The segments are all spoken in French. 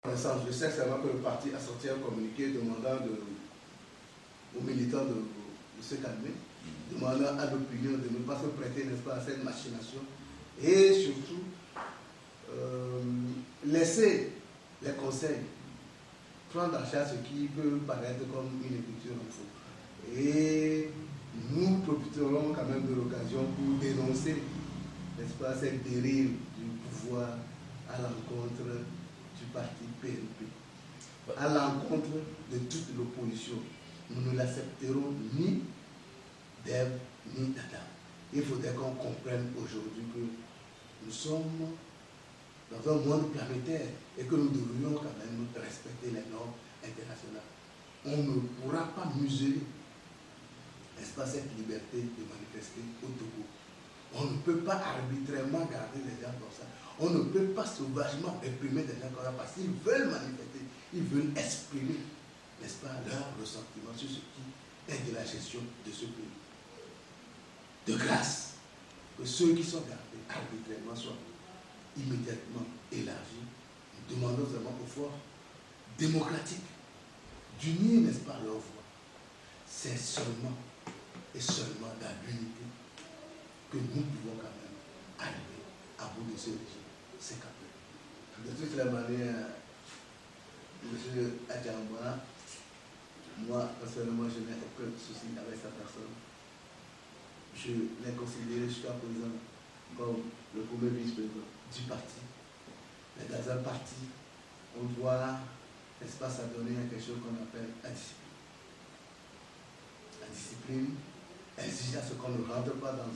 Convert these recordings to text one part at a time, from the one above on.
Je sais seulement que le parti a sorti un communiqué demandant aux militants de se calmer, demandant à l'opinion de ne pas se prêter, n'est-ce pas, à cette machination, et surtout laisser les conseils prendre en charge ce qui peut paraître comme une écriture en faux. Et nous profiterons quand même de l'occasion pour dénoncer, n'est-ce pas, cette dérive du pouvoir à l'encontre du parti PNP, à l'encontre de toute l'opposition. Nous ne l'accepterons ni d'Ève ni d'Adam. Il faudrait qu'on comprenne aujourd'hui que nous sommes dans un monde planétaire et que nous devrions quand même respecter les normes internationales. On ne pourra pas museler, n'est-ce pas, cette liberté de manifester au Togo. On ne peut pas arbitrairement garder les gens comme ça. On ne peut pas sauvagement réprimer des gens comme ça parce qu'ils veulent manifester, ils veulent exprimer, n'est-ce pas, leur ressentiment sur ce qui est de la gestion de ce pays. De grâce, que ceux qui sont gardés arbitrairement soient immédiatement élargis. Nous demandons seulement aux forces démocratiques d'unir, n'est-ce pas, leur voix. C'est seulement et seulement dans l'unité que nous pouvons quand même arriver à bout de ce régime. C'est quand même. De toute la manière, M. Adjamba, moi, personnellement, je n'ai aucun souci avec sa personne. Je l'ai considéré jusqu'à présent comme le premier vice-président du parti. Mais dans un parti, on doit, n'est-ce pas, s'adonner à quelque chose qu'on appelle la discipline. La discipline exige à ce qu'on ne rentre pas dans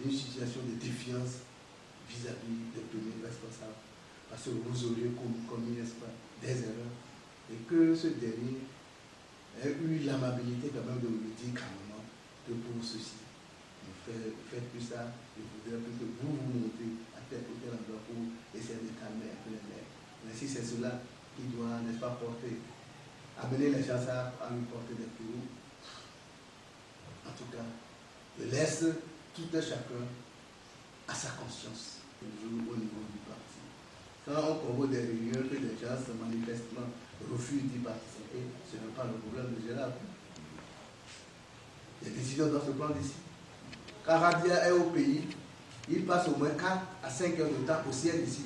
une situation de défiance vis-à-vis des premiers responsables. Parce que vous auriez commis, n'est-ce pas, des erreurs. Et que ce dernier ait eu l'amabilité quand même de vous le dire calmement que pour ceci, ne faites plus ça, je voudrais plus que vous montez à tel ou tel endroit pour essayer de calmer un peu les nerfs. Mais si c'est cela qui doit, n'est-ce pas, porter, amener les gens à lui porter des coups, en tout cas, je laisse tout un chacun à sa conscience au niveau du parti. Quand on convoque des réunions que les gens manifestement refusent d'y participer, ce n'est pas le problème de Gérard. Les décisions doivent se prendre ici. Quand Radia est au pays, il passe au moins 4 à 5 heures de temps au ciel ici.